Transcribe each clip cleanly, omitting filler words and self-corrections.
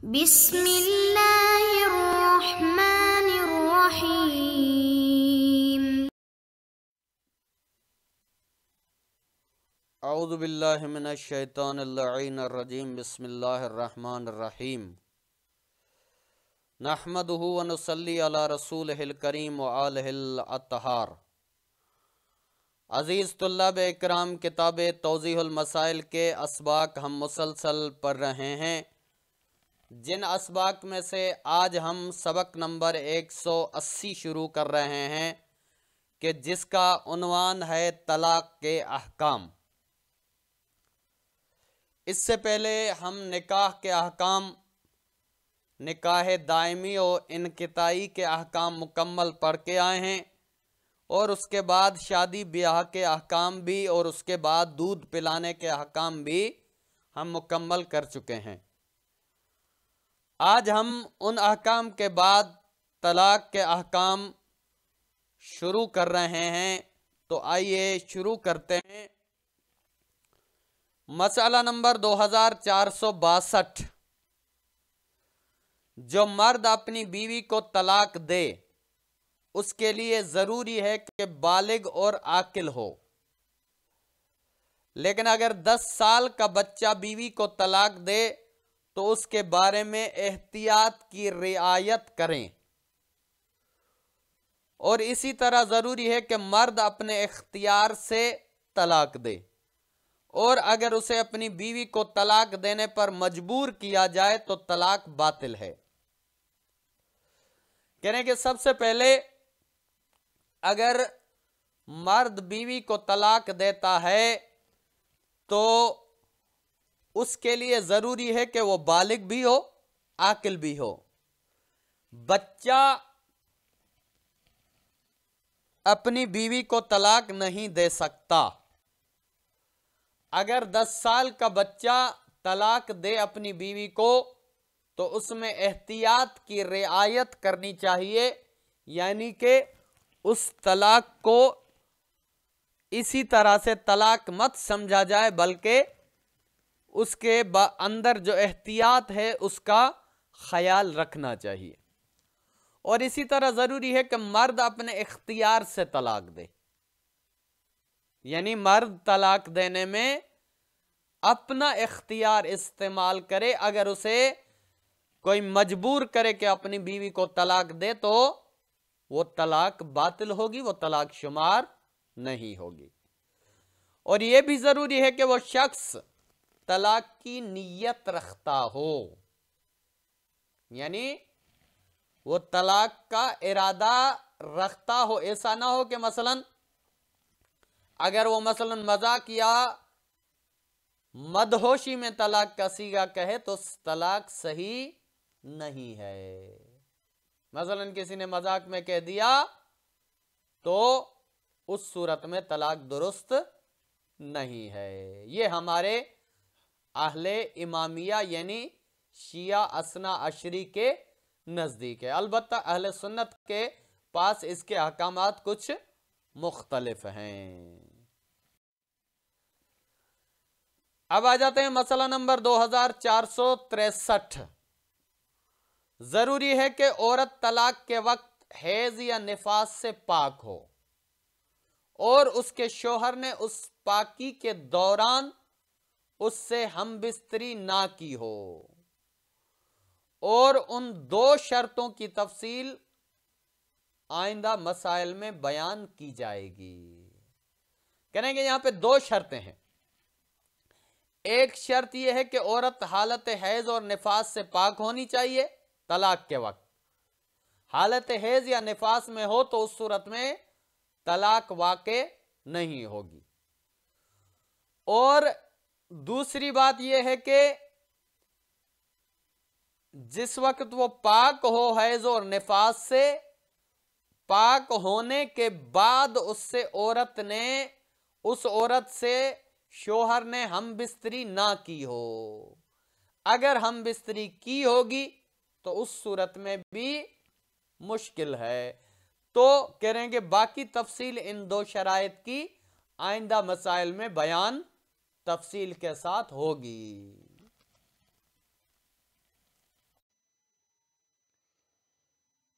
بسم اللہ الرحمن الرحیم۔ اعوذ باللہ من الشیطان اللعین الرجیم۔ بسم اللہ الرحمن الرحیم۔ نحمدہ ونصلی علی رسولہ الکریم وآلہ الاطہار۔ عزیز طلاب اکرام، کتاب توضیح المسائل کے اسباق ہم مسلسل پڑھ رہے ہیں، جن اسباق میں سے آج ہم سبق نمبر 180 شروع کر رہے ہیں کہ جس کا عنوان ہے طلاق کے احکام۔ اس سے پہلے ہم نکاح کے احکام، نکاح دائمی اور انقطاعی کے احکام مکمل پڑھ کے آئے ہیں، اور اس کے بعد شادی بیاہ کے احکام بھی اور اس کے بعد دودھ پلانے کے احکام بھی ہم مکمل کر چکے ہیں۔ آج ہم ان احکام کے بعد طلاق کے احکام شروع کر رہے ہیں، تو آئیے شروع کرتے ہیں۔ مسئلہ نمبر 2462۔ جو مرد اپنی بیوی کو طلاق دے اس کے لیے ضروری ہے کہ بالغ اور عاقل ہو، لیکن اگر 10 سال کا بچہ بیوی کو طلاق دے تو اس کے بارے میں احتیاط کی رعایت کریں، اور اسی طرح ضروری ہے کہ مرد اپنے اختیار سے طلاق دے، اور اگر اسے اپنی بیوی کو طلاق دینے پر مجبور کیا جائے تو طلاق باطل ہے۔ کہنے کہ سب سے پہلے اگر مرد بیوی کو طلاق دیتا ہے تو اس کے لیے ضروری ہے کہ وہ بالغ بھی ہو، عاقل بھی ہو۔ بچہ اپنی بیوی کو طلاق نہیں دے سکتا۔ اگر 10 سال کا بچہ طلاق دے اپنی بیوی کو تو اس میں احتیاط کی رعایت کرنی چاہیے، یعنی کہ اس طلاق کو اسی طرح سے طلاق مت سمجھا جائے، بلکہ اس کے اندر جو احتیاط ہے اس کا خیال رکھنا چاہیے۔ اور اسی طرح ضروری ہے کہ مرد اپنے اختیار سے طلاق دے، یعنی مرد طلاق دینے میں اپنا اختیار استعمال کرے۔ اگر اسے کوئی مجبور کرے کہ اپنی بیوی کو طلاق دے تو وہ طلاق باطل ہوگی، وہ طلاق شمار نہیں ہوگی۔ اور یہ بھی ضروری ہے کہ وہ شخص طلاق کی نیت رکھتا ہو، یعنی وہ طلاق کا ارادہ رکھتا ہو۔ ایسا نہ ہو کہ اگر وہ مذاق یا مدہوشی میں طلاق کا صیغہ کہے تو طلاق صحیح نہیں ہے۔ کسی نے مذاق میں کہہ دیا تو اس صورت میں طلاق درست نہیں ہے۔ یہ ہمارے اہل امامیہ یعنی شیعہ اثنا عشری کے نزدیک ہے۔ البتہ اہل سنت کے پاس اس کے احکامات کچھ مختلف ہیں۔ اب آ جاتے ہیں مسئلہ نمبر 2463۔ ضروری ہے کہ عورت طلاق کے وقت حیض یا نفاس سے پاک ہو، اور اس کے شوہر نے اس پاکی کے دوران اس سے ہم بستری نہ کی ہو، اور ان 2 شرطوں کی تفصیل آئندہ مسائل میں بیان کی جائے گی۔ کہنے کہ یہاں پہ 2 شرطیں ہیں۔ ایک شرط یہ ہے کہ عورت حالت حیض اور نفاس سے پاک ہونی چاہیے طلاق کے وقت۔ حالت حیض یا نفاس میں ہو تو اس صورت میں طلاق واقع نہیں ہوگی۔ اور دوسری بات یہ ہے کہ جس وقت وہ پاک ہو حیض اور نفاس سے، پاک ہونے کے بعد اس عورت سے شوہر نے ہم بستری نہ کی ہو۔ اگر ہم بستری کی ہوگی تو اس صورت میں بھی مشکل ہے۔ تو کہہ رہے ہیں کہ باقی تفصیل ان 2 شرائط کی آئندہ مسائل میں بیان تفصیل کے ساتھ ہوگی۔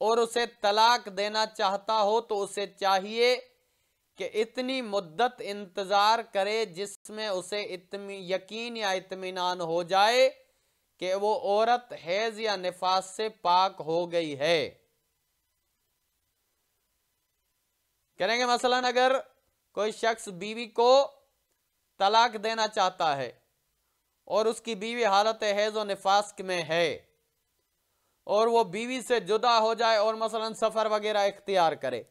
اور اسے طلاق دینا چاہتا ہو تو اسے چاہیے کہ اتنی مدت انتظار کرے جس میں اسے یقین یا اطمینان ہو جائے کہ وہ عورت حیض یا نفاس سے پاک ہو گئی ہے۔ کہیں گے مثلاً اگر کوئی شخص بیوی کو طلاق دینا چاہتا ہے اور اس کی بیوی حالت حیض و نفاس میں ہے اور وہ بیوی سے جدا ہو جائے اور مثلاً سفر وغیرہ اختیار کرے،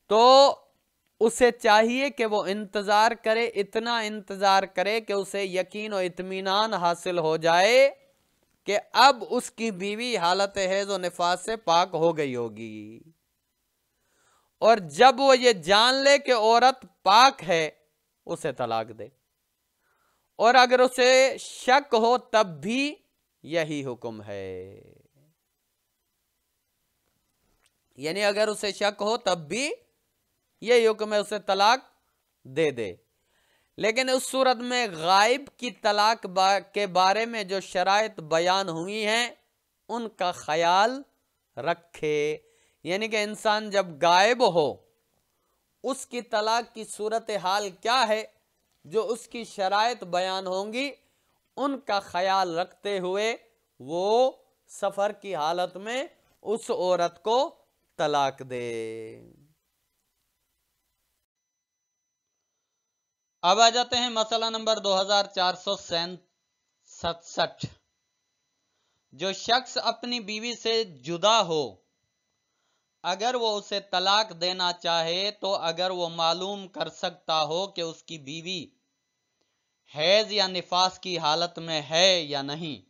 تو اسے چاہیے کہ وہ انتظار کرے، اتنا انتظار کرے کہ اسے یقین و اطمینان حاصل ہو جائے کہ اب اس کی بیوی حالت حیض و نفاس سے پاک ہو گئی ہوگی، اور جب وہ یہ جان لے کہ عورت پاک ہے اسے طلاق دے، اور اگر اسے شک ہو تب بھی یہی حکم ہے، یعنی اگر اسے شک ہو تب بھی یہی حکم ہے، اسے طلاق دے دے۔ لیکن اس صورت میں غائب کی طلاق کے بارے میں جو شرائط بیان ہوئی ہیں ان کا خیال رکھے، یعنی کہ انسان جب غائب ہو اس کی طلاق کی صورتحال کیا ہے، جو اس کی شرائط بیان ہوں گی ان کا خیال رکھتے ہوئے وہ سفر کی حالت میں اس عورت کو طلاق دے۔ اب آ جاتے ہیں مسئلہ نمبر 2467۔ جو شخص اپنی بیوی سے جدا ہو اگر وہ اسے طلاق دینا چاہے تو اگر وہ معلوم کر سکتا ہو کہ اس کی بیوی حیض یا نفاس کی حالت میں ہے یا نہیں،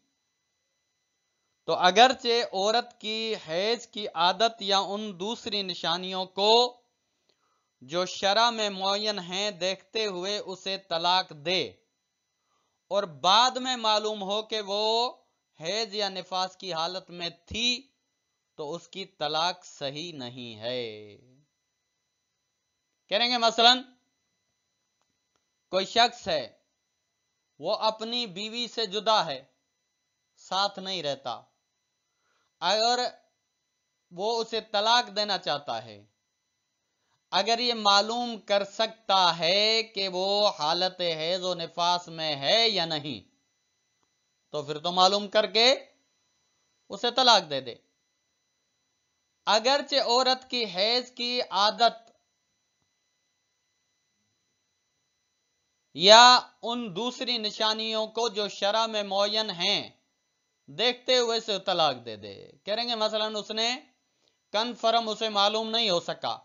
تو اگرچہ عورت کی حیض کی عادت یا ان دوسری نشانیوں کو جو شرع میں معین ہیں دیکھتے ہوئے اسے طلاق دے، اور بعد میں معلوم ہو کہ وہ حیض یا نفاس کی حالت میں تھی تو اس کی طلاق صحیح نہیں ہے۔ کہیں گے مثلاً کوئی شخص ہے وہ اپنی بیوی سے جدا ہے، ساتھ نہیں رہتا، اور وہ اسے طلاق دینا چاہتا ہے، اگر یہ معلوم کر سکتا ہے کہ وہ حالت حیض و نفاس میں ہے یا نہیں تو پھر تو معلوم کر کے اسے طلاق دے دے۔ اگرچہ عورت کی حیض کی عادت یا ان دوسری نشانیوں کو جو شرع میں معین ہیں دیکھتے ہوئے اسے طلاق دے دے۔ کہیں گے مثلاً اس نے کنفرم اسے معلوم نہیں ہو سکا،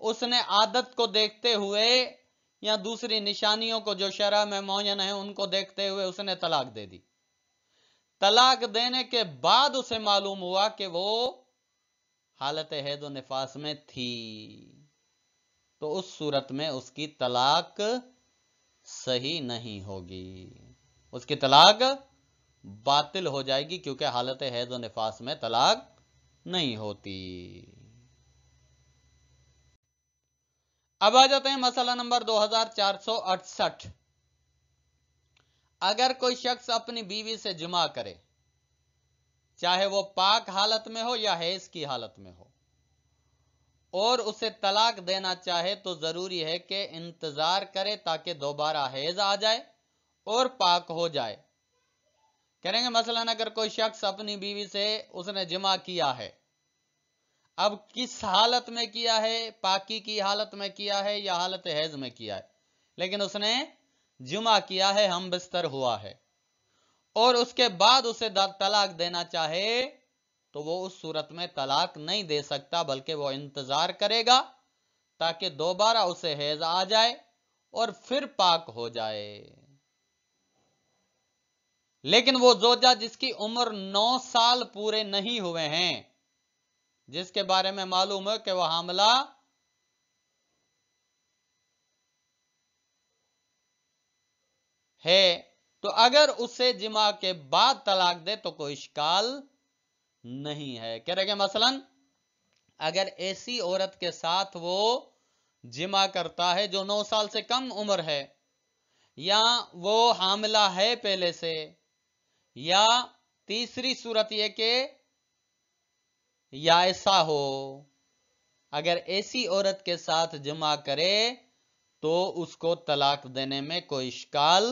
اس نے عادت کو دیکھتے ہوئے یا دوسری نشانیوں کو جو شرع میں معین ہیں ان کو دیکھتے ہوئے اس نے طلاق دے دی، طلاق دینے کے بعد اسے معلوم ہوا کہ وہ حالت حیض و نفاس میں تھی، تو اس صورت میں اس کی طلاق صحیح نہیں ہوگی، اس کی طلاق باطل ہو جائے گی، کیونکہ حالت حیض و نفاس میں طلاق نہیں ہوتی۔ اب آ جاتے ہیں مسئلہ نمبر 2468۔ اگر کوئی شخص اپنی بیوی سے جماع کرے چاہے وہ پاک حالت میں ہو یا حیض کی حالت میں ہو اور اسے طلاق دینا چاہے تو ضروری ہے کہ انتظار کرے تاکہ دوبارہ حیض آ جائے اور پاک ہو جائے۔ کہیں گے مثلاً اگر کوئی شخص اپنی بیوی سے اس نے جماع کیا ہے، اب کس حالت میں کیا ہے، پاکی کی حالت میں کیا ہے یا حالت حیض میں کیا ہے، لیکن اس نے جماع کیا ہے، ہم بستر ہوا ہے، اور اس کے بعد اسے طلاق دینا چاہے تو وہ اس صورت میں طلاق نہیں دے سکتا، بلکہ وہ انتظار کرے گا تاکہ دوبارہ اسے حیض آ جائے اور پھر پاک ہو جائے۔ لیکن وہ زوجہ جس کی عمر 9 سال پورے نہیں ہوئے ہیں، جس کے بارے میں معلوم ہے کہ وہ حاملہ ہے، تو اگر اسے جماع کے بعد طلاق دے تو کوئی اشکال نہیں ہے۔ کہہ رہے کہ مثلاً اگر ایسی عورت کے ساتھ وہ جماع کرتا ہے جو 9 سال سے کم عمر ہے، یا وہ حاملہ ہے پہلے سے، یا تیسری صورت یہ کہ یا ایسا ہو، اگر ایسی عورت کے ساتھ جمع کرے تو اس کو طلاق دینے میں کوئی اشکال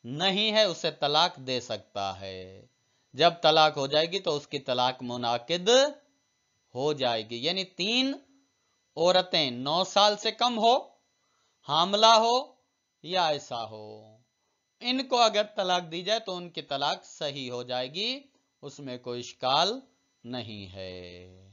نہیں ہے، اسے طلاق دے سکتا ہے۔ جب طلاق ہو جائے گی تو اس کی طلاق منعقد ہو جائے گی، یعنی 3 عورتیں 9 سال سے کم ہو، حاملہ ہو یا ایسا ہو، ان کو اگر طلاق دی جائے تو ان کی طلاق صحیح ہو جائے گی، اس میں کوئی اشکال نہیں ہے۔